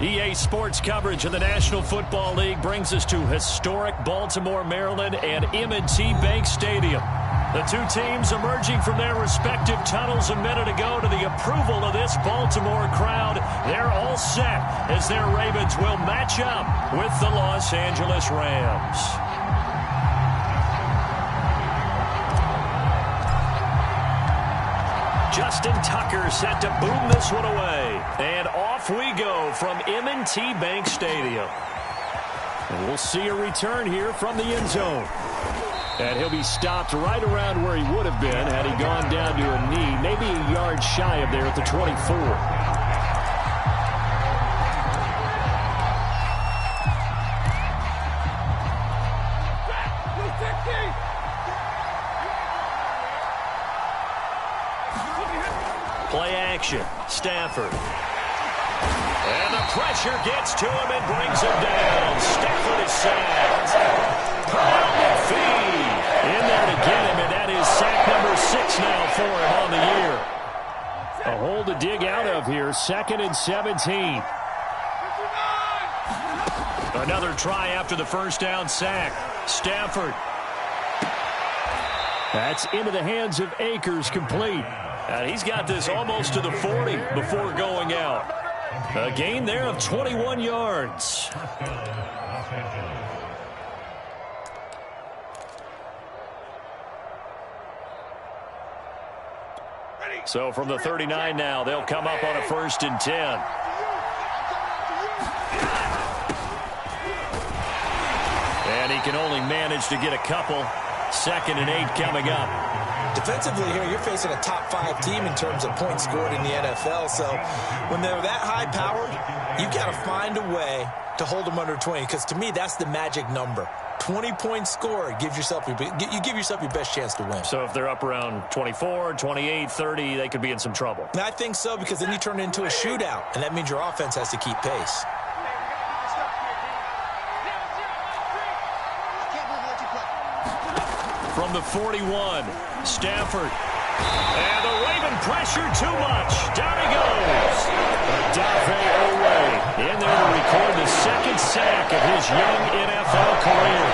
EA Sports coverage of the National Football League brings us to historic Baltimore, Maryland, and M&T Bank Stadium. The two teams emerging from their respective tunnels a minute ago to the approval of this Baltimore crowd. They're all set as their Ravens will match up with the Los Angeles Rams. Justin Tucker set to boom this one away. And off we go from M&T Bank Stadium. And we'll see a return here from the end zone. And he'll be stopped right around where he would have been had he gone down to a knee, maybe a yard shy of there at the 24. Play action. Stafford. And the pressure gets to him and brings him down. Stafford is sacked. Purtle McPhee in there to get him, and that is sack number 6 now for him on the year. A hole to dig out of here. 2nd and 17. Another try after the first down sack. Stafford. That's into the hands of Akers, complete. And he's got this almost to the 40 before going out. A gain there of 21 yards. So from the 39 now, they'll come up on a 1st and 10. And he can only manage to get a couple. 2nd and 8 coming up. Defensively here, you're facing a top 5 team in terms of points scored in the NFL. So when they're that high-powered, you've got to find a way to hold them under 20. Because to me, that's the magic number. 20 points scored, you give yourself your best chance to win. So if they're up around 24, 28, 30, they could be in some trouble. And I think so, because then you turn it into a shootout, and that means your offense has to keep pace. From the 41, Stafford. And the Raven pressure too much. Down he goes. Odafe Oweh in there to record the 2nd sack of his young NFL career.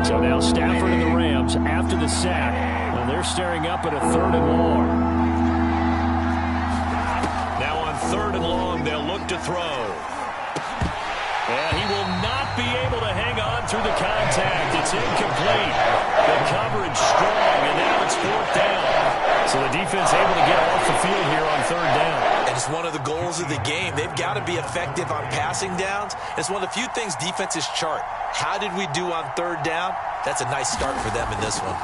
So now Stafford and the Rams after the sack. And they're staring up at a 3rd and long. 3rd and long, they'll look to throw. And he will not be able to hang on through the contact. It's incomplete. The coverage strong, and now it's 4th down. So the defense able to get off the field here on 3rd down. And it's one of the goals of the game. They've got to be effective on passing downs. It's one of the few things defenses chart. How did we do on 3rd down? That's a nice start for them in this one.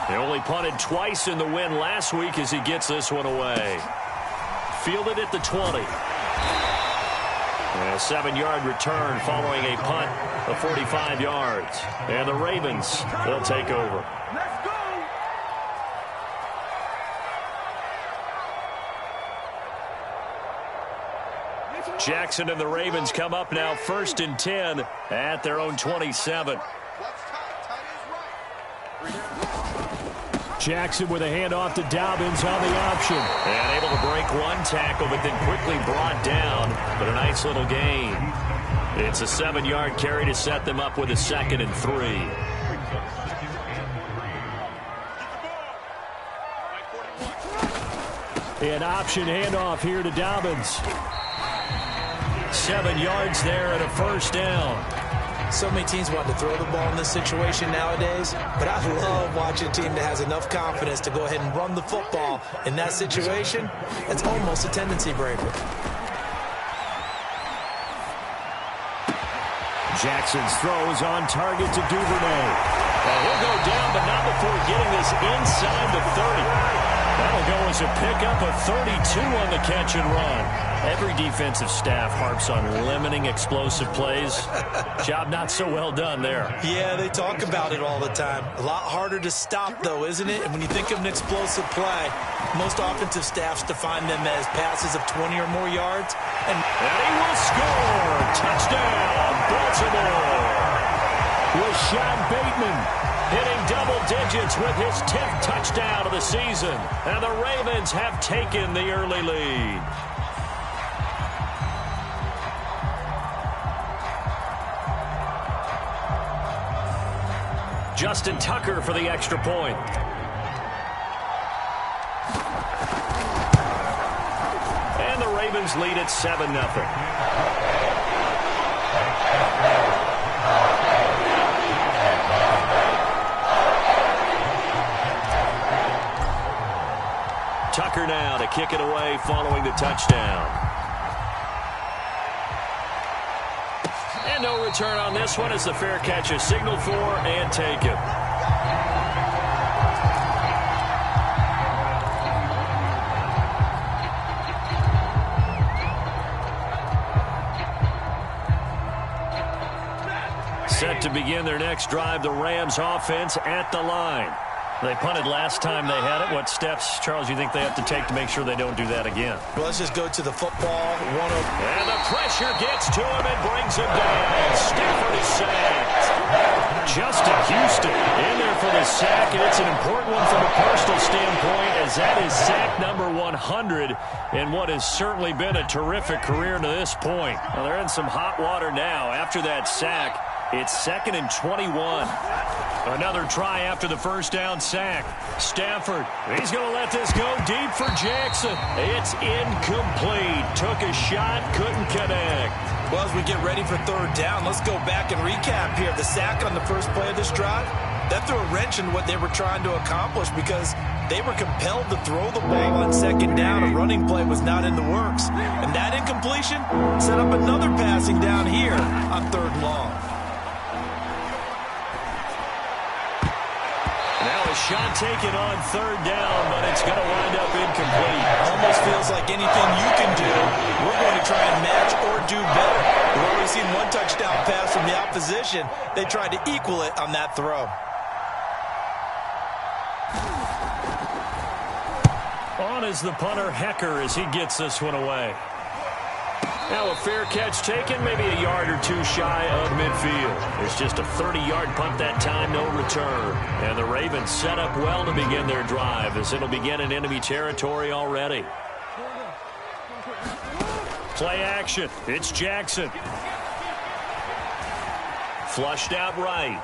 They only punted twice in the win last week as he gets this one away. Fielded at the 20. And a 7-yard return following a punt of 45 yards. And the Ravens will take over. Let's go! Jackson and the Ravens come up now 1st and 10 at their own 27. Jackson with a handoff to Dobbins on the option. And able to break one tackle, but then quickly brought down. But a nice little gain. It's a 7-yard carry to set them up with a 2nd and 3. An option handoff here to Dobbins. 7 yards there and a 1st down. So many teams want to throw the ball in this situation nowadays, but I love watching a team that has enough confidence to go ahead and run the football in that situation. It's almost a tendency breaker. Jackson's throw is on target to Duvernay. And he'll go down, but not before getting this inside the 30. That'll go as a pickup of 32 on the catch and run. Every defensive staff harps on limiting explosive plays. Job not so well done there. Yeah, they talk about it all the time. A lot harder to stop, though, isn't it? And when you think of an explosive play, most offensive staffs define them as passes of 20 or more yards. And he will score. Touchdown, Baltimore. Rashad Bateman. hitting double digits with his 10th touchdown of the season. And the Ravens have taken the early lead. Justin Tucker for the extra point. And the Ravens lead at 7-0. Tucker now to kick it away following the touchdown. And no return on this one as the fair catch is signaled for and taken. Set to begin their next drive, the Rams offense at the line. They punted last time they had it. What steps, Charles, you think they have to take to make sure they don't do that again? Well, let's just go to the football. And the pressure gets to him and brings him down. Stafford is sacked. Justin Houston in there for the sack, and it's an important one from a personal standpoint as that is sack number 100 in what has certainly been a terrific career to this point. Well, they're in some hot water now. After that sack, it's 2nd and 21. Another try after the first down sack. Stafford, he's going to let this go deep for Jackson. It's incomplete. Took a shot, couldn't connect. Well, as we get ready for third down, let's go back and recap here. The sack on the first play of this drive, that threw a wrench in what they were trying to accomplish because they were compelled to throw the ball on second down. A running play was not in the works. And that incompletion set up another passing down here on 3rd and long. Shot taken on 3rd down, but it's going to wind up incomplete. Almost feels like anything you can do, we're going to try and match or do better. We've already seen one touchdown pass from the opposition. They tried to equal it on that throw. On is the punter, Hecker, as he gets this one away. Now a fair catch taken, maybe a yard or two shy of midfield. It's just a 30-yard punt that time, no return. And the Ravens set up well to begin their drive as it'll begin in enemy territory already. Play action. It's Jackson. Flushed out right.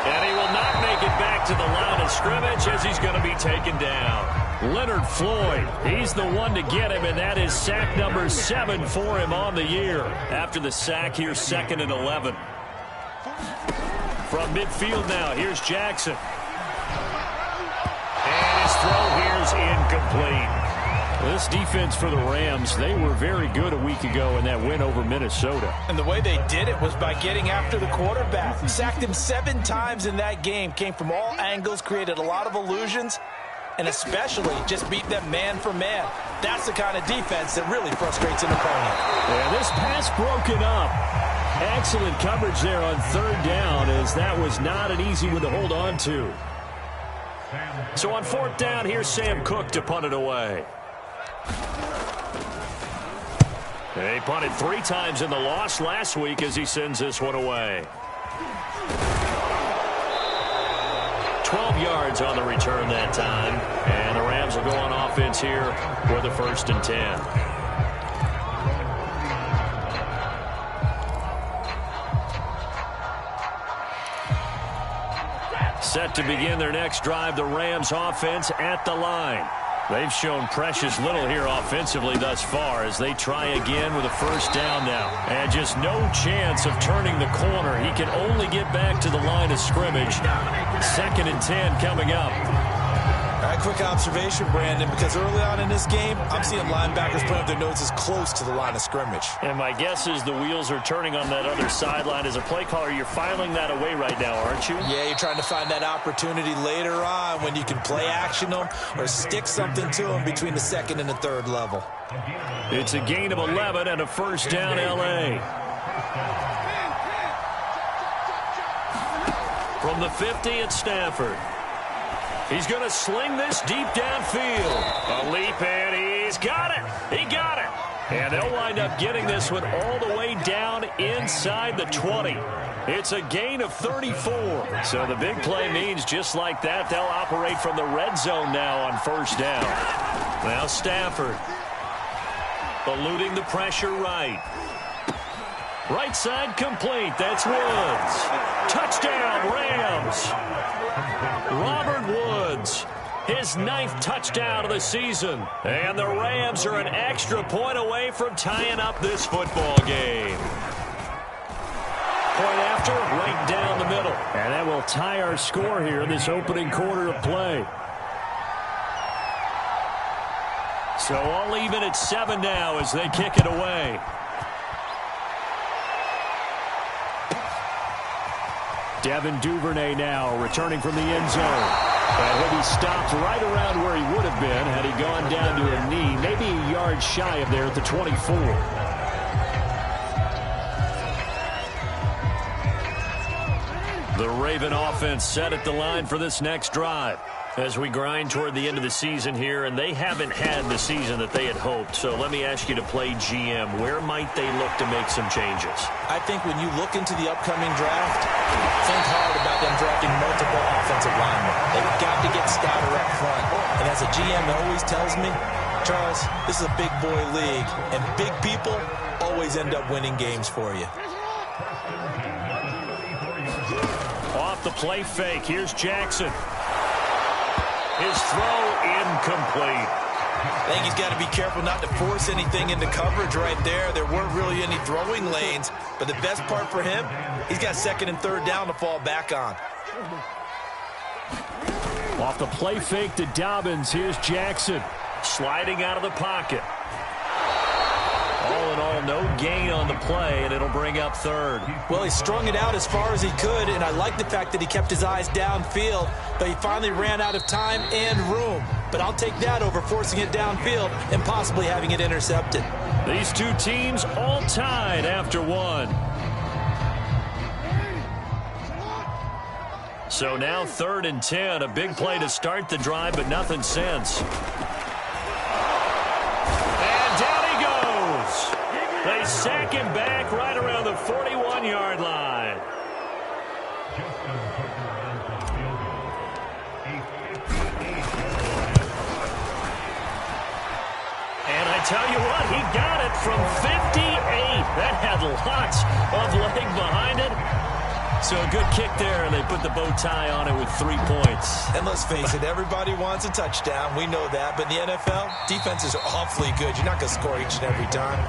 And he will not make it back to the line of scrimmage as he's going to be taken down. Leonard Floyd, he's the one to get him, and that is sack number 7 for him on the year. After the sack, here's 2nd and 11. From midfield now, here's Jackson. And his throw here's incomplete. This defense for the Rams, they were very good a week ago in that win over Minnesota. And the way they did it was by getting after the quarterback. Sacked him 7 times in that game. Came from all angles, created a lot of illusions, and especially just beat them man for man. That's the kind of defense that really frustrates an opponent. Yeah, this pass broken up. Excellent coverage there on 3rd down, as that was not an easy one to hold on to. So on 4th down, here's Sam Cook to punt it away. He punted 3 times in the loss last week as he sends this one away. 12 yards on the return that time. And the Rams will go on offense here with a 1st and 10. Set to begin their next drive, the Rams offense at the line. They've shown precious little here offensively thus far as they try again with a 1st down now. And just no chance of turning the corner. He can only get back to the line of scrimmage. 2nd and 10 coming up. All right, quick observation, Brandon, because early on in this game, I'm seeing linebackers putting up their noses close to the line of scrimmage. And my guess is the wheels are turning on that other sideline. As a play caller, you're filing that away right now, aren't you? Yeah, you're trying to find that opportunity later on when you can play action them or stick something to them between the 2nd and the 3rd level. It's a gain of 11 and a 1st down, L.A. From the 50, it's Stafford. He's going to sling this deep downfield. A leap, and he's got it. He got it. And they'll wind up getting this one all the way down inside the 20. It's a gain of 34. So the big play means just like that, they'll operate from the red zone now on first down. Now Stafford eluding the pressure right. Right side complete. That's Woods. Touchdown, Rams. Robert Woods, his 9th touchdown of the season. And the Rams are an extra point away from tying up this football game. Point after, right down the middle. And that will tie our score here in this opening quarter of play. So all even at 7 now as they kick it away. Devin Duvernay now returning from the end zone. And he'll be stopped right around where he would have been had he gone down to a knee, maybe a yard shy of there at the 24. The Raven offense set at the line for this next drive as we grind toward the end of the season here, and they haven't had the season that they had hoped. So let me ask you to play GM. Where might they look to make some changes? I think when you look into the upcoming draft, think hard about them drafting multiple offensive linemen. They've got to get stouter up front. And as a GM always tells me, Charles, this is a big boy league, and big people always end up winning games for you. Off the play fake, here's Jackson. His throw incomplete. I think he's got to be careful not to force anything into coverage right there. There weren't really any throwing lanes, but the best part for him, he's got 2nd and 3rd down to fall back on. Off the play fake to Dobbins, here's Jackson. Sliding out of the pocket. All in all, no gain on the play, and it'll bring up 3rd. Well, he strung it out as far as he could, and I like the fact that he kept his eyes downfield, but he finally ran out of time and room. But I'll take that over forcing it downfield and possibly having it intercepted. These two teams all tied after 1. So now 3rd and 10, a big play to start the drive, but nothing since. They sack him back right around the 41-yard line. And I tell you what, he got it from 58. That had lots of leg behind it. So a good kick there, and they put the bow tie on it with 3 points. And let's face it, everybody wants a touchdown. We know that. But in the NFL, defenses are awfully good. You're not going to score each and every time.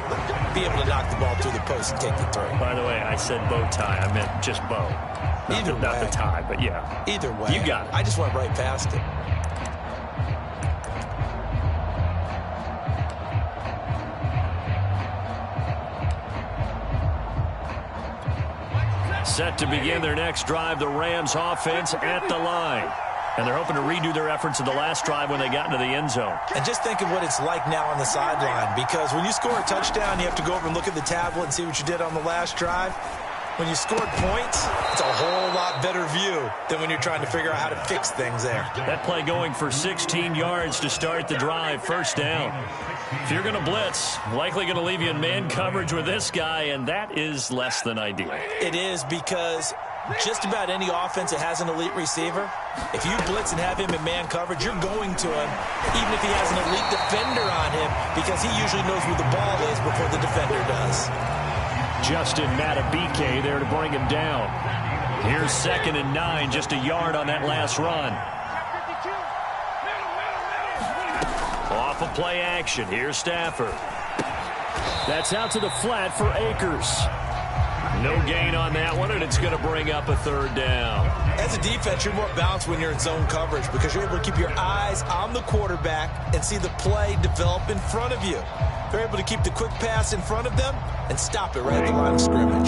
Be able to knock the ball through the post and take the throw. By the way, I said bow tie. I meant just bow. Not the tie, but yeah. Either way. You got it. I just went right past it. Set to begin their next drive, the Rams offense at the line. And they're hoping to redo their efforts in the last drive when they got into the end zone. And just think of what it's like now on the sideline, because when you score a touchdown, you have to go over and look at the tablet and see what you did on the last drive. When you scored points, it's a whole lot better view than when you're trying to figure out how to fix things there. That play going for 16 yards to start the drive, first down. If you're going to blitz, likely going to leave you in man coverage with this guy, and that is less than ideal. It is, because just about any offense that has an elite receiver, if you blitz and have him in man coverage, you're going to him, even if he has an elite defender on him, because he usually knows where the ball is before the defender does. Justin Matabike there to bring him down. Here's 2nd and 9, just a yard on that last run. Off of play action, here's Stafford. That's out to the flat for Akers. No gain on that one, and it's going to bring up a 3rd down. As a defense, you're more balanced when you're in zone coverage because you're able to keep your eyes on the quarterback and see the play develop in front of you. They're able to keep the quick pass in front of them and stop it right at the line of scrimmage.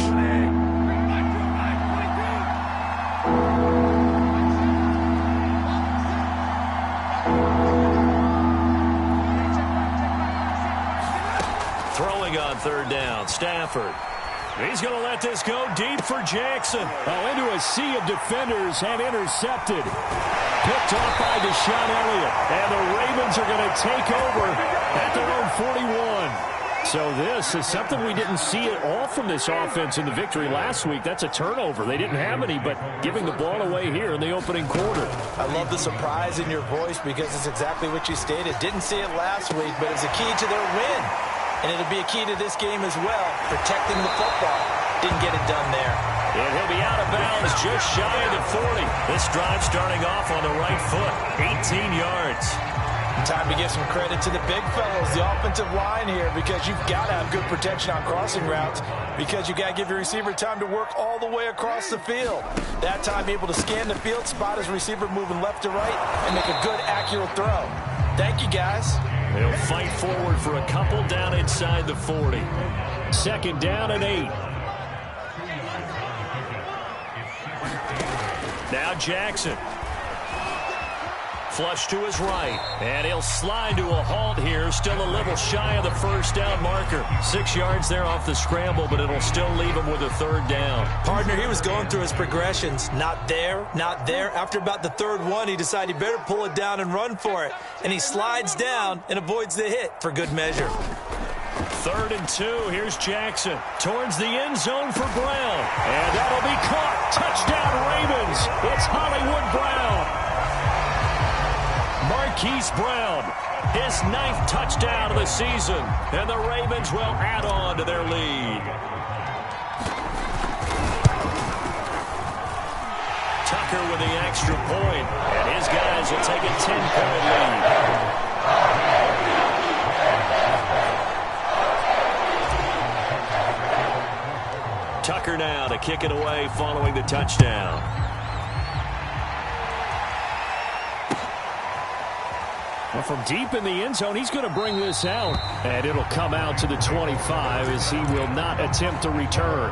Throwing on 3rd down, Stafford. He's going to let this go deep for Jackson. Oh, into a sea of defenders and intercepted. Picked off by Deshaun Elliott. And the Ravens are going to take over at their own 41. So this is something we didn't see at all from this offense in the victory last week. That's a turnover. They didn't have any, but giving the ball away here in the opening quarter. I love the surprise in your voice because it's exactly what you stated. Didn't see it last week, but it's a key to their win. And it'll be a key to this game as well, protecting the football. Didn't get it done there. And he'll be out of bounds just shy of the 40. This drive starting off on the right foot, 18 yards. Time to give some credit to the big fellows, the offensive line here, because you've got to have good protection on crossing routes because you got to give your receiver time to work all the way across the field. That time able to scan the field, spot his receiver moving left to right, and make a good, accurate throw. Thank you, guys. They'll fight forward for a couple down inside the 40. Second down and 8. Now Jackson. Flush to his right, and he'll slide to a halt here, still a little shy of the first down marker. 6 yards there off the scramble, but it'll still leave him with a third down. Partner, he was going through his progressions. Not there, not there. After about the third one, he decided he better pull it down and run for it. And he slides down and avoids the hit for good measure. 3rd and 2. Here's Jackson towards the end zone for Brown. And that'll be caught. Touchdown, Ravens. It's Hollywood Brown. Marquise Brown, his 9th touchdown of the season, and the Ravens will add on to their lead. Tucker with the extra point, and his guys will take a 10-point lead. Tucker now to kick it away following the touchdown. Well, from deep in the end zone, he's going to bring this out. And it'll come out to the 25 as he will not attempt to return.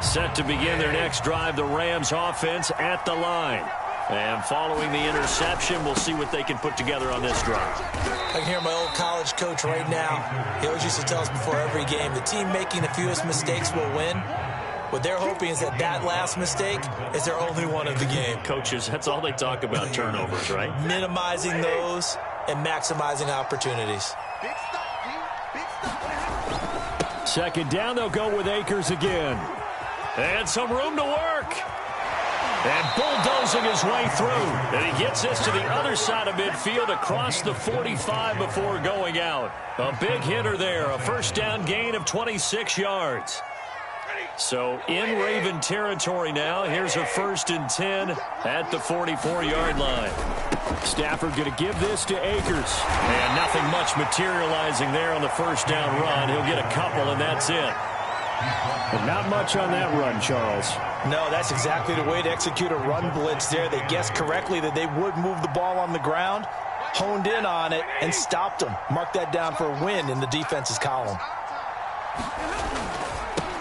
Set to begin their next drive, the Rams offense at the line. And following the interception, we'll see what they can put together on this drive. I can hear my old college coach right now. He always used to tell us before every game, the team making the fewest mistakes will win. What they're hoping is that that last mistake is their only one of the game. Coaches, that's all they talk about, turnovers, right? Minimizing those and maximizing opportunities. Second down, they'll go with Akers again. And some room to work. And bulldozing his way through. And he gets this to the other side of midfield across the 45 before going out. A big hitter there, a first down gain of 26 yards. So in Raven territory now. Here's a 1st and 10 at the 44-yard line. Stafford going to give this to Akers. And nothing much materializing there on the first down run. He'll get a couple, and that's it. But not much on that run, Charles. No, that's exactly the way to execute a run blitz there. They guessed correctly that they would move the ball on the ground, honed in on it, and stopped them. Mark that down for a win in the defense's column.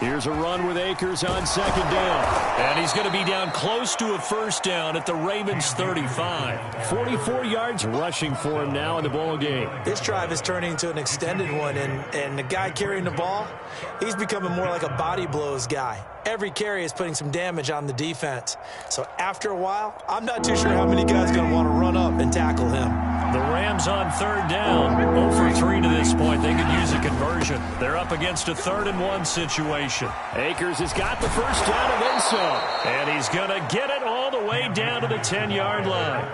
Here's a run with Akers on second down. And he's going to be down close to a first down at the Ravens 35. 44 yards rushing for him now in the ball game. This drive is turning into an extended one, and the guy carrying the ball, he's becoming more like a body blows guy. Every carry is putting some damage on the defense. So after a while, I'm not too sure how many guys are going to want to run up and tackle him. The Rams on third down. 0 for 3 to this point. They could use a conversion. They're up against a 3rd and 1 situation. Akers has got the first down and then some. And he's going to get it all the way down to the 10-yard line.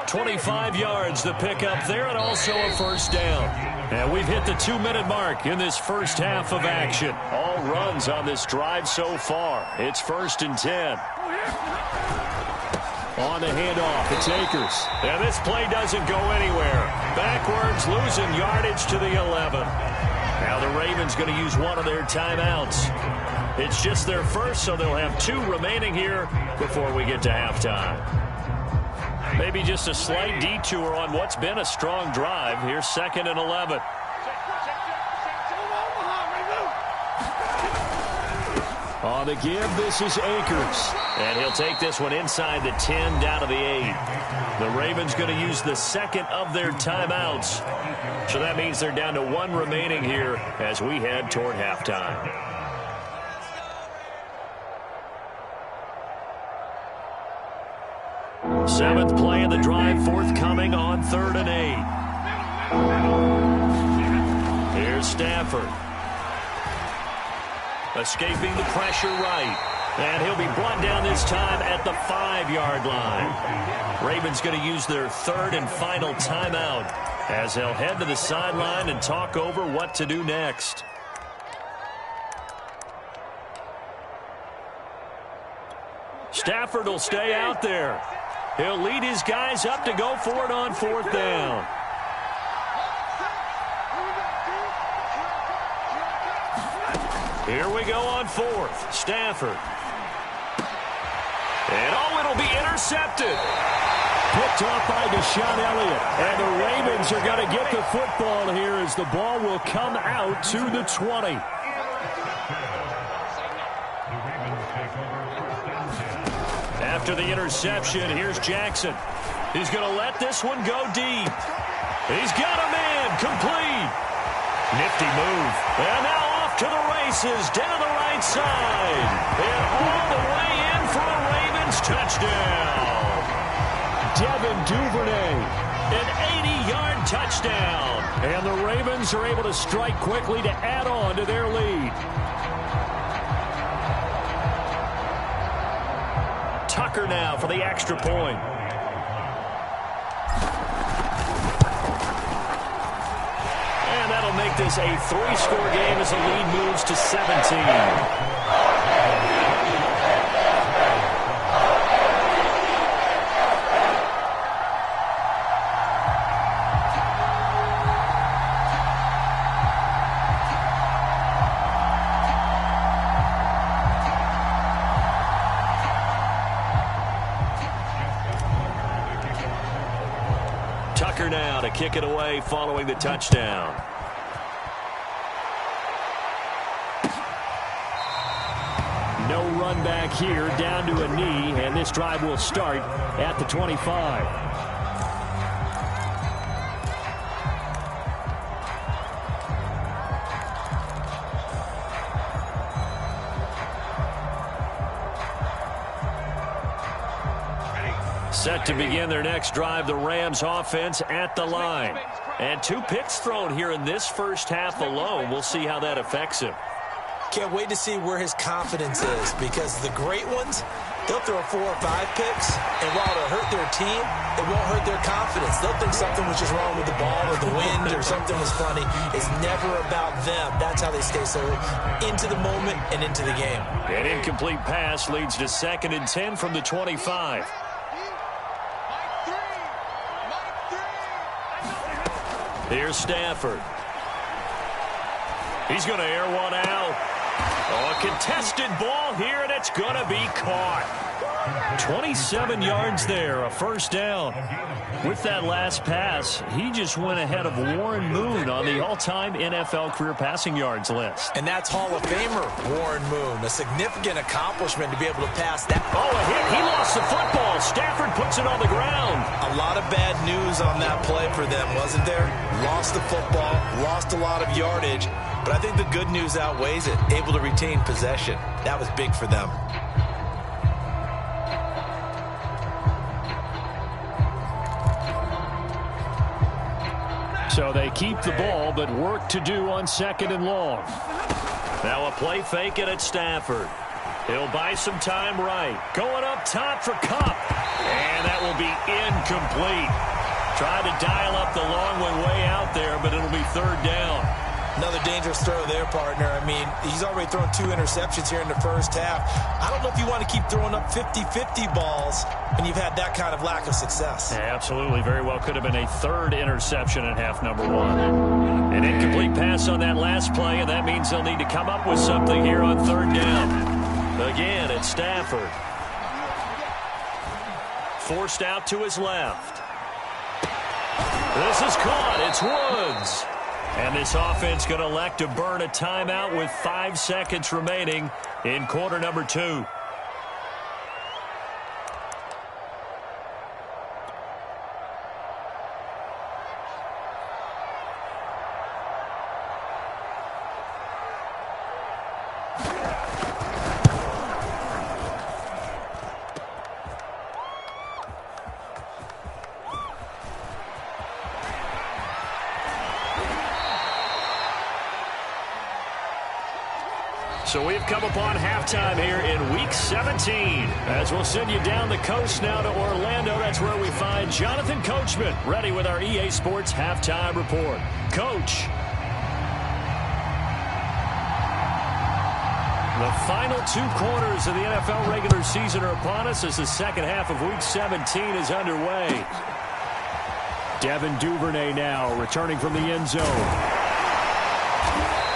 25 yards to pick up there, and also a first down. And we've hit the 2-minute mark in this first half of action. All runs on this drive so far. It's 1st and 10. On the handoff, it's Akers. And this play doesn't go anywhere. Backwards, losing yardage to the 11. Now the Ravens going to use one of their timeouts. It's just their first, so they'll have 2 remaining here before we get to halftime. Maybe just a slight detour on what's been a strong drive. Here's 2nd and 11. On the give, this is Akers. And he'll take this one inside the 10 down to the 8. The Ravens going to use the 2nd of their timeouts. So that means they're down to 1 remaining here as we head toward halftime. Seventh play of the drive forthcoming on 3rd and 8. Here's Stafford. Escaping the pressure right. And he'll be brought down this time at the 5-yard line. Ravens going to use their 3rd and final timeout as they'll head to the sideline and talk over what to do next. Stafford will stay out there. He'll lead his guys up to go for it on 4th down. Here we go on 4th. Stafford. And it'll be intercepted. Picked off by Deshaun Elliott. And the Ravens are going to get the football here as the ball will come out to the 20. After the interception, here's Jackson. He's going to let this one go deep. He's got a man complete. Nifty move. And now off to the races down the right side. And all the way in for a Ravens touchdown. Devin Duvernay. An 80-yard touchdown. And the Ravens are able to strike quickly to add on to their lead. Tucker now for the extra point. And that'll make this a 3-score game as the lead moves to 17. Now to kick it away following the touchdown. No run back here, down to a knee, and this drive will start at the 25. Set to begin their next drive, the Rams offense at the line. And 2 picks thrown here in this first half alone. We'll see how that affects him. Can't wait to see where his confidence is, because the great ones, they'll throw 4 or 5 picks, and while it'll hurt their team, it won't hurt their confidence. They'll think something was just wrong with the ball or the wind or something was funny. It's never about them. That's how they stay so into the moment and into the game. An incomplete pass leads to 2nd and 10 from the 25. Here's Stafford. He's going to air one out. Oh, a contested ball here, and it's going to be caught. 27 yards there, a first down. With that last pass, he just went ahead of Warren Moon on the all-time NFL career passing yards list. And that's Hall of Famer Warren Moon. A significant accomplishment to be able to pass that. Oh, a hit. He lost the football. Stafford puts it on the ground. A lot of bad news on that play for them, wasn't there? Lost the football, lost a lot of yardage, but I think the good news outweighs it. Able to retain possession. That was big for them. So they keep the ball, but work to do on 2nd and long. Now a play fake it at Stafford. He'll buy some time right. Going up top for Kupp. And that will be incomplete. Tried to dial up the long one way out there, but it'll be 3rd down. Another dangerous throw there, partner. I mean, he's already thrown 2 interceptions here in the first half. I don't know if you want to keep throwing up 50-50 balls when you've had that kind of lack of success. Yeah, absolutely. Very well could have been a 3rd interception in half number 1. An incomplete pass on that last play, and that means they'll need to come up with something here on 3rd down. Again, it's Stafford. Forced out to his left. This is caught. It's Woods. And this offense going to elect to burn a timeout with 5 seconds remaining in quarter number 2. So we've come upon halftime here in Week 17. As we'll send you down the coast now to Orlando, that's where we find Jonathan Coachman, ready with our EA Sports Halftime Report. Coach. The final 2 quarters of the NFL regular season are upon us as the second half of Week 17 is underway. Devin Duvernay now returning from the end zone.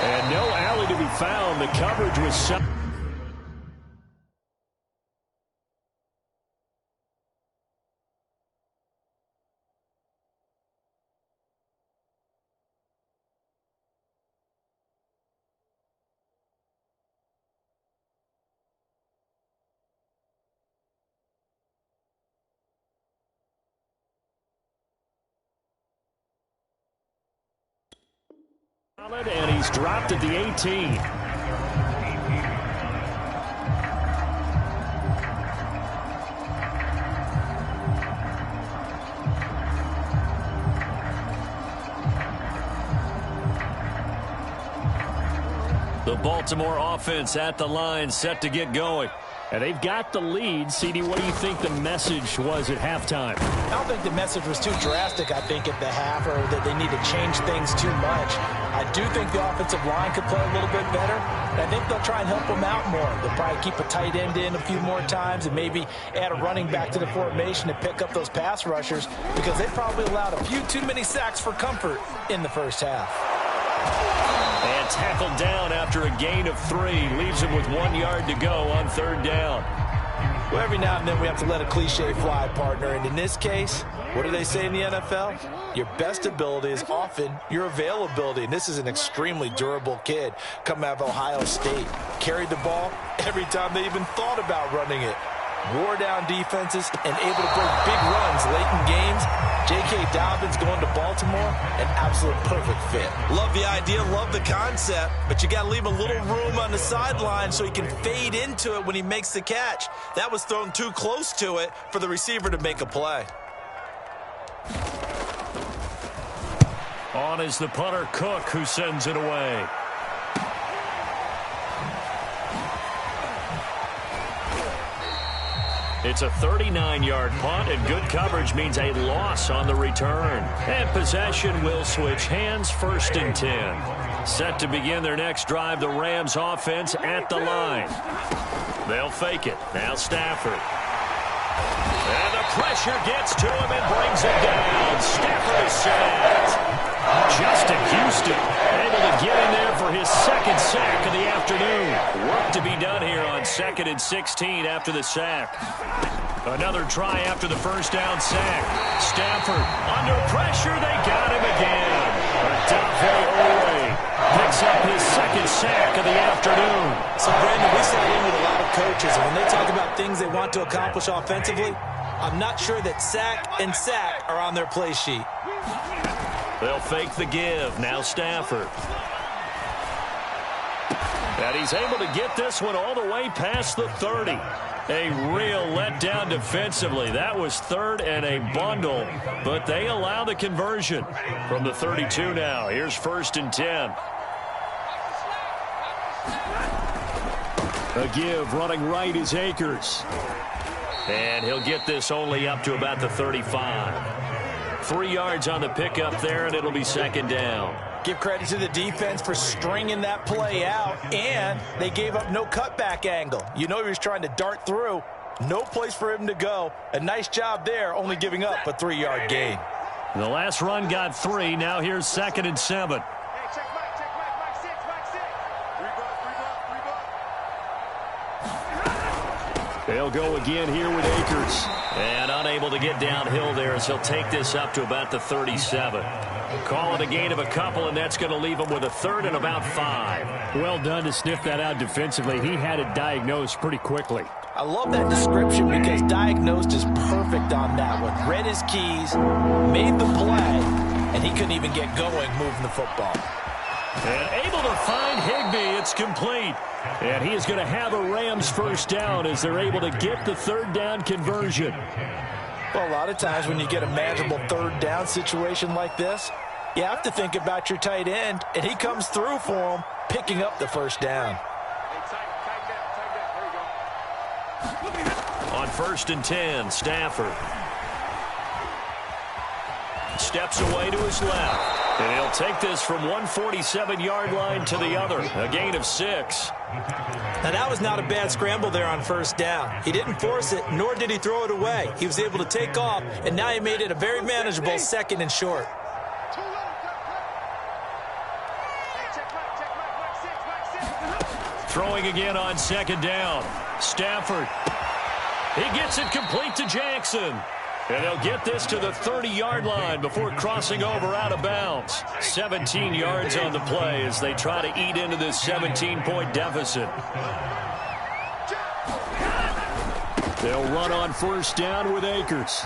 And no alley to be found. The coverage was so. And he's dropped at the 18. The Baltimore offense at the line, set to get going. And they've got the lead. CD, what do you think the message was at halftime? I don't think the message was too drastic, I think, at the half, or that they need to change things too much. I do think the offensive line could play a little bit better. And I think they'll try and help them out more. They'll probably keep a tight end in a few more times and maybe add a running back to the formation to pick up those pass rushers, because they probably allowed a few too many sacks for comfort in the first half. And tackled down after a gain of 3. Leaves him with 1 yard to go on 3rd down. Well, every now and then we have to let a cliche fly, partner. And in this case, what do they say in the NFL? Your best ability is often your availability. And this is an extremely durable kid coming out of Ohio State. Carried the ball every time they even thought about running it. Wore down defenses and able to break big runs late in games. J.K. Dobbins going to Baltimore, an absolute perfect fit. Love the idea, love the concept, but you got to leave a little room on the sideline so he can fade into it when he makes the catch. That was thrown too close to it for the receiver to make a play. On is the punter, Cook, who sends it away. It's a 39-yard punt, and good coverage means a loss on the return. And possession will switch hands, 1st and 10. Set to begin their next drive, the Rams offense at the line. They'll fake it. Now Stafford. And the pressure gets to him and brings him down. Stafford is sacked. Justin Houston able to get in there for his 2nd sack of the afternoon. Work to be done here on 2nd and 16 after the sack. Another try after the 1st down sack. Stafford under pressure. They got him again. Odafe Oweh picks up his 2nd sack of the afternoon. So, Brandon, we sat in with a lot of coaches, and when they talk about things they want to accomplish offensively, I'm not sure that sack and sack are on their play sheet. They'll fake the give. Now Stafford. And he's able to get this one all the way past the 30. A real letdown defensively. That was 3rd and a bundle, but they allow the conversion from the 32 now. Here's 1st and 10. A give running right is Akers. And he'll get this only up to about the 35. 3 yards on the pickup there, and it'll be 2nd down. Give credit to the defense for stringing that play out, and they gave up no cutback angle. You know he was trying to dart through. No place for him to go. A nice job there, only giving up a 3-yard gain. The last run got 3. Now here's 2nd and 7. They'll go again here with Akers. And unable to get downhill there as he'll take this up to about the 37. Call it a gain of a couple, and that's going to leave him with a 3rd and about 5. Well done to sniff that out defensively. He had it diagnosed pretty quickly. I love that description because diagnosed is perfect on that one. Read his keys, made the play, and he couldn't even get going moving the football. And able to find Higbee. It's complete. And he is going to have a Rams 1st down as they're able to get the 3rd down conversion. Well, a lot of times when you get a manageable 3rd down situation like this, you have to think about your tight end, and he comes through for him, picking up the 1st down. On 1st and 10, Stafford steps away to his left. And he'll take this from 147-yard line to the other. A gain of 6. Now, that was not a bad scramble there on 1st down. He didn't force it, nor did he throw it away. He was able to take off, and now he made it a very manageable 2nd and short. Throwing again on 2nd down. Stafford. He gets it complete to Jackson. And they'll get this to the 30-yard line before crossing over out of bounds. 17 yards on the play as they try to eat into this 17-point deficit. They'll run on 1st down with Akers.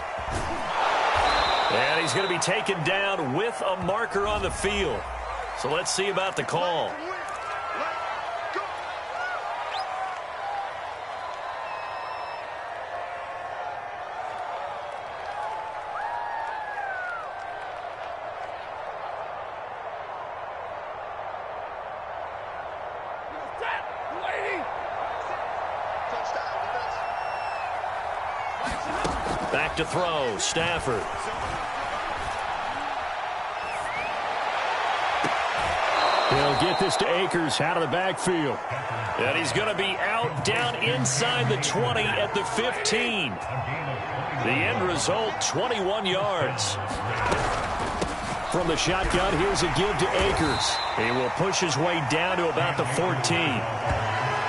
And he's going to be taken down with a marker on the field. So let's see about the call. Back to throw, Stafford. They'll get this to Akers out of the backfield. And he's going to be out down inside the 20 at the 15. The end result, 21 yards. From the shotgun, here's a give to Akers. He will push his way down to about the 14.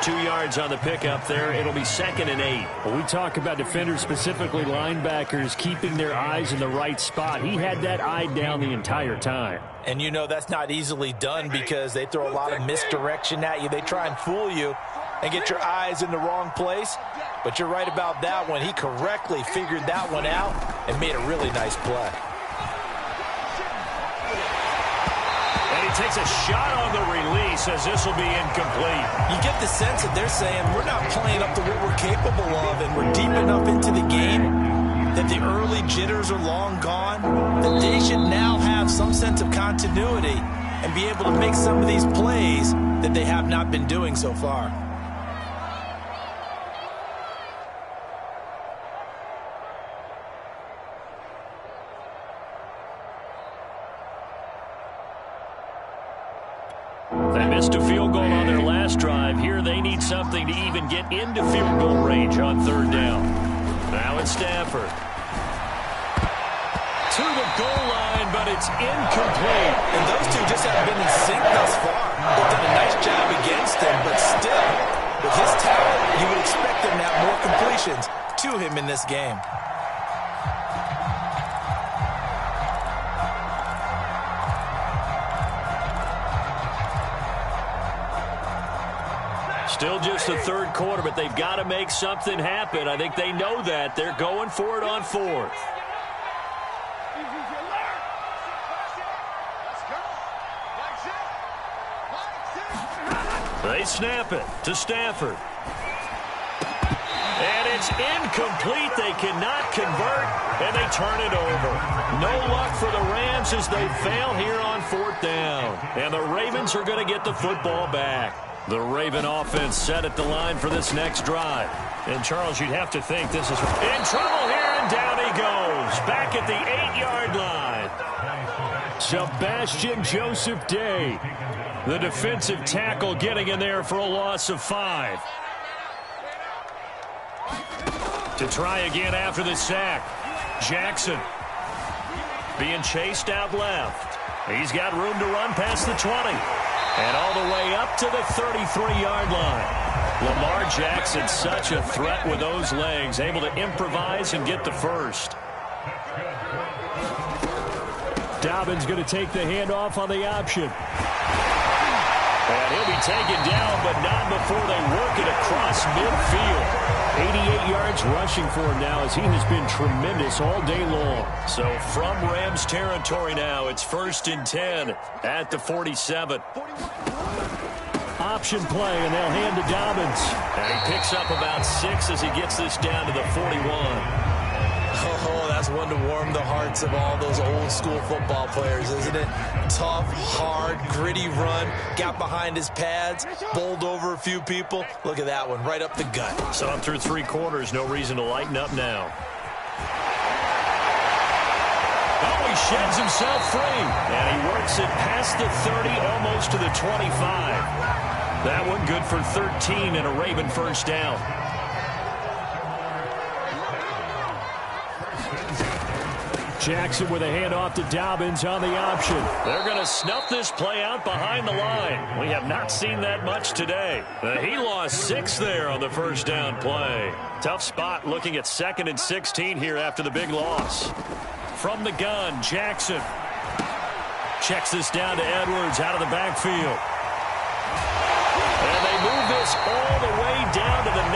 2 yards on the pickup there. It'll be 2nd and 8. Well, we talk about defenders, specifically linebackers, keeping their eyes in the right spot. He had that eye down the entire time. And you know that's not easily done because they throw a lot of misdirection at you. They try and fool you and get your eyes in the wrong place. But you're right about that one. He correctly figured that one out and made a really nice play. And he takes a shot on the release as this will be incomplete. You get the sense that they're saying we're not playing up to what we're capable of, and we're deep enough into the game that the early jitters are long gone, that they should now have some sense of continuity and be able to make some of these plays that they have not been doing so far. They missed a field goal on their last drive. Here they need something to even get into field goal range on 3rd down. Now it's Stafford. To the goal line, but it's incomplete. And those two just haven't been in sync thus far. They've done a nice job against him, but still, with his talent, you would expect them to have more completions to him in this game. Still just the 3rd quarter, but they've got to make something happen. I think they know that. They're going for it on 4th. They snap it to Stafford. And it's incomplete. They cannot convert, and they turn it over. No luck for the Rams as they fail here on 4th down. And the Ravens are going to get the football back. The Raven offense set at the line for this next drive. And, Charles, you'd have to think this is in trouble here, and down he goes. Back at the 8-yard line. Sebastian Joseph Day, the defensive tackle, getting in there for a loss of 5. To try again after the sack. Jackson being chased out left. He's got room to run past the 20. And all the way up to the 33-yard line. Lamar Jackson, such a threat with those legs, able to improvise and get the first. Dobbins going to take the handoff on the option. And he'll be taken down, but not before they work it across midfield. 88 yards rushing for him now as he has been tremendous all day long. So from Rams territory now, it's 1st and 10 at the 47. Option play, and they'll hand to Dobbins. And he picks up about 6 as he gets this down to the 41. Oh, that's one to warm the hearts of all those old school football players, isn't it? Tough, hard, gritty run, got behind his pads, bowled over a few people. Look at that one, right up the gut. So up through 3 quarters, no reason to lighten up now. Oh, he sheds himself free, and he works it past the 30, almost to the 25. That one good for 13 and a Raven first down. Jackson with a handoff to Dobbins on the option. They're going to snuff this play out behind the line. We have not seen that much today. He lost 6 there on the first down play. Tough spot looking at 2nd and 16 here after the big loss. From the gun, Jackson checks this down to Edwards out of the backfield. And they move this all the way down to the 9.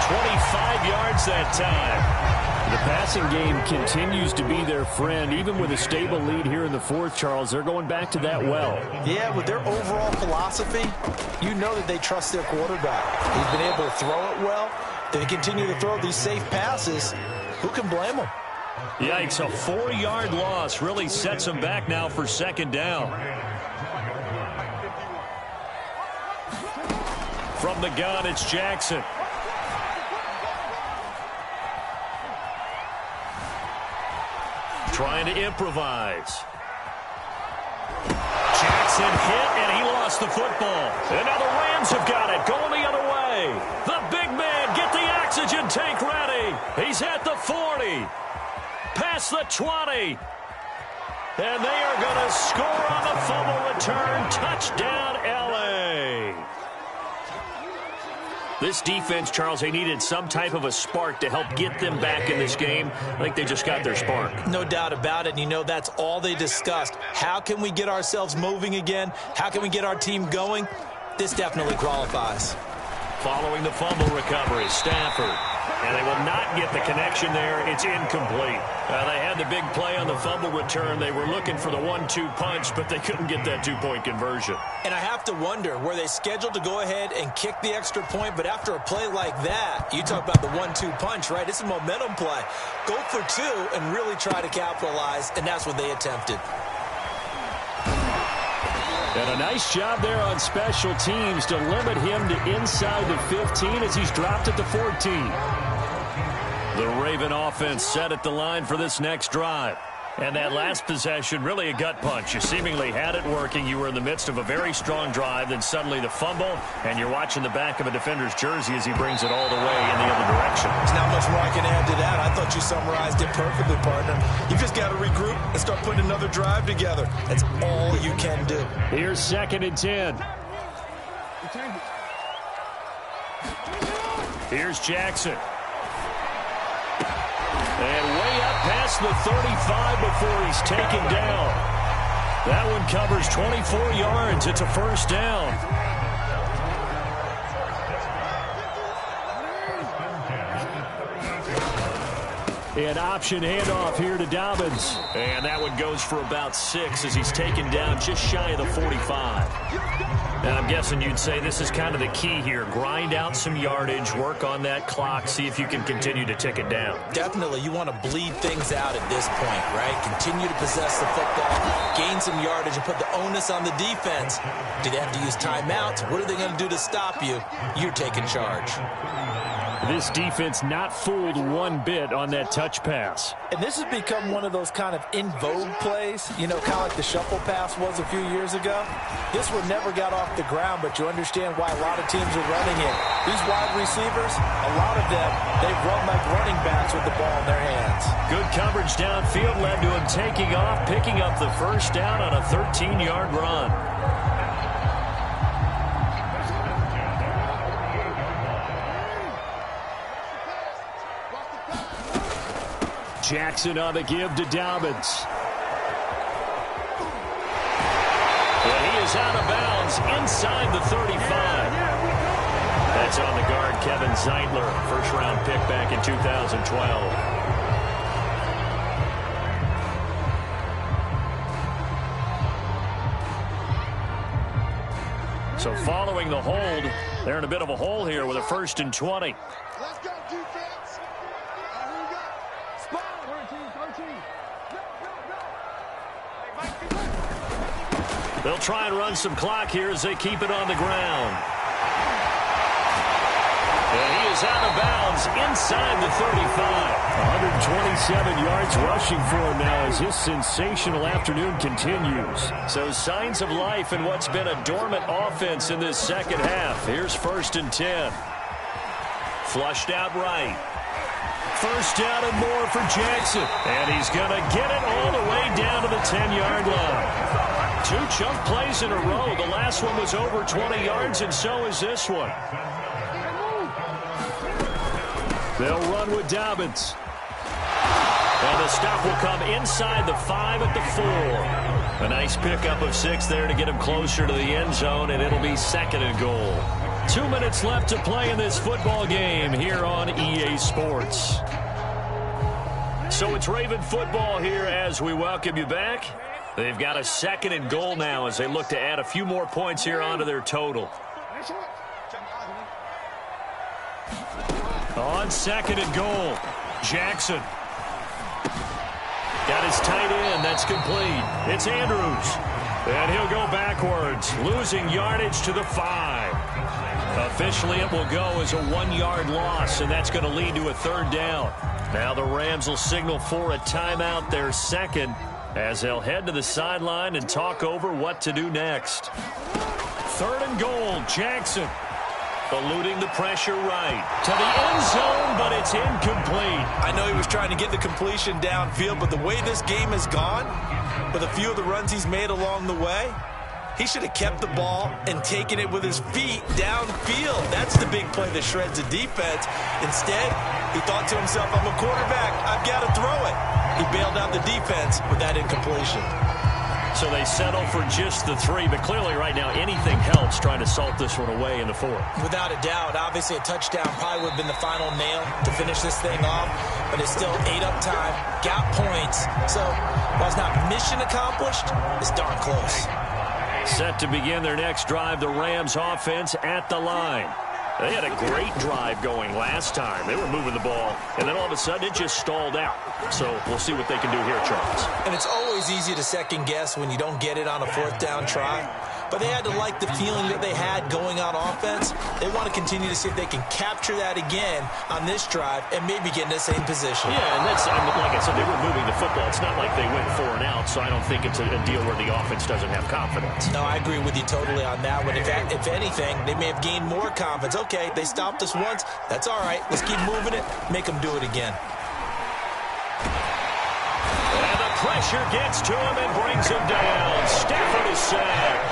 25 yards that time. The passing game continues to be their friend. Even with a stable lead here in the 4th, Charles, they're going back to that well. Yeah, with their overall philosophy, you know that they trust their quarterback. He's been able to throw it well. They continue to throw these safe passes. Who can blame them? Yikes, a 4-yard loss really sets them back now for 2nd down. From the gun, it's Jackson. Trying to improvise. Jackson hit, and he lost the football. And now the Rams have got it, going the other way. The big man, get the oxygen tank ready. He's at the 40. Past the 20. And they are going to score on the fumble return. Touchdown, L.A. This defense, Charles, they needed some type of a spark to help get them back in this game. I think they just got their spark. No doubt about it. And you know, that's all they discussed. How can we get ourselves moving again? How can we get our team going? This definitely qualifies. Following the fumble recovery, Stafford. And they will not get the connection there. It's incomplete. They had the big play on the fumble return. They were looking for the 1-2 punch, but they couldn't get that 2-point conversion. And I have to wonder, were they scheduled to go ahead and kick the extra point? But after a play like that, you talk about the 1-2 punch, right? It's a momentum play. Go for 2 and really try to capitalize, and that's what they attempted. And a nice job there on special teams to limit him to inside the 15 as he's dropped at the 14. The Raven offense set at the line for this next drive. And that last possession, really a gut punch. You seemingly had it working. You were in the midst of a very strong drive. Then suddenly the fumble, and you're watching the back of a defender's jersey as he brings it all the way in the other direction. There's not much more I can add to that. I thought you summarized it perfectly, partner. You've just got to regroup and start putting another drive together. That's all you can do. Here's 2nd and 10. Here's Jackson. And way up past the 35 before he's taken down. That one covers 24 yards. It's a first down. An option handoff here to Dobbins. And that one goes for about 6 as he's taken down just shy of the 45. Now, I'm guessing you'd say this is kind of the key here. Grind out some yardage, work on that clock, see if you can continue to tick it down. Definitely. You want to bleed things out at this point, right? Continue to possess the football, gain some yardage, and put the onus on the defense. Do they have to use timeouts? What are they going to do to stop you? You're taking charge. This defense not fooled one bit on that touch pass. And this has become one of those kind of in vogue plays, you know, kind of like the shuffle pass was a few years ago. This one never got off the ground, but you understand why a lot of teams are running it. These wide receivers, a lot of them, they run like running backs with the ball in their hands. Good coverage downfield led to him taking off, picking up the first down on a 13-yard run. Jackson on the give to Dobbins. And he is out of bounds inside the 35. That's on the guard, Kevin Zeitler, first-round pick back in 2012. So following the hold, they're in a bit of a hole here with a 1st and 20. Let's go, defense. Here we go. They'll try and run some clock here as they keep it on the ground. And he is out of bounds inside the 35. 127 yards rushing for him now as his sensational afternoon continues. So signs of life in what's been a dormant offense in this second half. Here's 1st and 10. Flushed out right. 1st down and more for Jackson. And he's going to get it all the way down to the 10-yard line. 2 chunk plays in a row. The last one was over 20 yards, and so is this one. They'll run with Dobbins. And the stop will come inside the 5 at the 4. A nice pickup of 6 there to get him closer to the end zone, and it'll be 2nd and goal. 2 minutes left to play in this football game here on EA Sports. So it's Raven football here as we welcome you back. They've got a 2nd and goal now as they look to add a few more points here onto their total. On 2nd and goal, Jackson. Got his tight end. That's complete. It's Andrews. And he'll go backwards, losing yardage to the 5. Officially, it will go as a 1-yard loss, and that's going to lead to a 3rd down. Now the Rams will signal for a timeout, their 2nd, as they'll head to the sideline and talk over what to do next. 3rd and goal, Jackson. Eluding the pressure right to the end zone, but it's incomplete. I know he was trying to get the completion downfield, but the way this game has gone, with a few of the runs he's made along the way, he should have kept the ball and taken it with his feet downfield. That's the big play that shreds the defense. Instead, he thought to himself, I'm a quarterback. I've got to throw it. He bailed out the defense with that incompletion. So they settle for just the 3, but clearly right now anything helps trying to salt this one away in the 4th. Without a doubt. Obviously a touchdown probably would have been the final nail to finish this thing off, but it's still ate up time, got points. So while it's not mission accomplished, it's darn close. Set to begin their next drive, the Rams offense at the line. They had a great drive going last time. They were moving the ball, and then all of a sudden it just stalled out. So we'll see what they can do here, Charles. And it's always easy to second guess when you don't get it on a 4th down try. But they had to like the feeling that they had going on offense. They want to continue to see if they can capture that again on this drive and maybe get in the same position. Yeah, and that's, like I said, they were moving the football. It's not like they went 4 and out, so I don't think it's a deal where the offense doesn't have confidence. No, I agree with you totally on that one. If anything, they may have gained more confidence. Okay, they stopped us once. That's all right. Let's keep moving it. Make them do it again. And the pressure gets to him and brings him down. Stafford is sacked.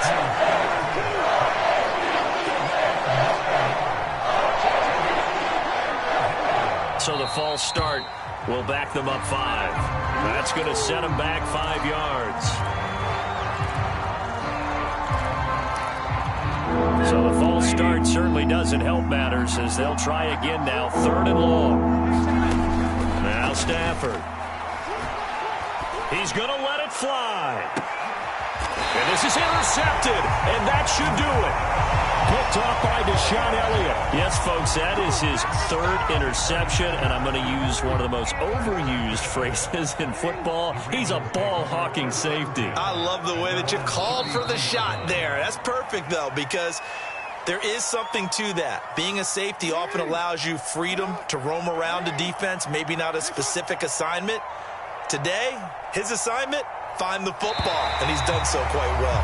So the false start will back them up 5. That's going to set them back 5 yards. So the false start certainly doesn't help matters as they'll try again now. 3rd and long. Now Stafford. He's going to let it fly. And this is intercepted, and that should do it. Picked off by Deshaun Elliott. Yes, folks, that is his 3rd interception, and I'm going to use one of the most overused phrases in football. He's a ball-hawking safety. I love the way that you called for the shot there. That's perfect, though, because there is something to that. Being a safety often allows you freedom to roam around a defense, maybe not a specific assignment. Today, his assignment, find the football, and he's done so quite well.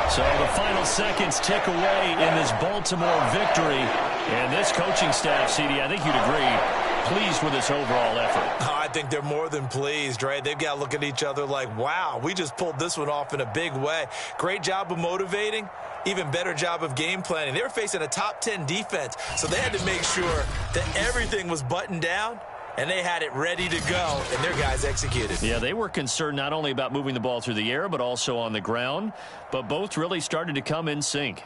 So the final seconds tick away in this Baltimore victory. And this coaching staff, CD, I think you'd agree, pleased with this overall effort. Oh, I think they're more than pleased, right? They've got to look at each other like, wow, we just pulled this one off in a big way. Great job of motivating. Even better job of game planning. They were facing a top 10 defense, so they had to make sure that everything was buttoned down. And they had it ready to go, and their guys executed. Yeah, they were concerned not only about moving the ball through the air, but also on the ground. But both really started to come in sync.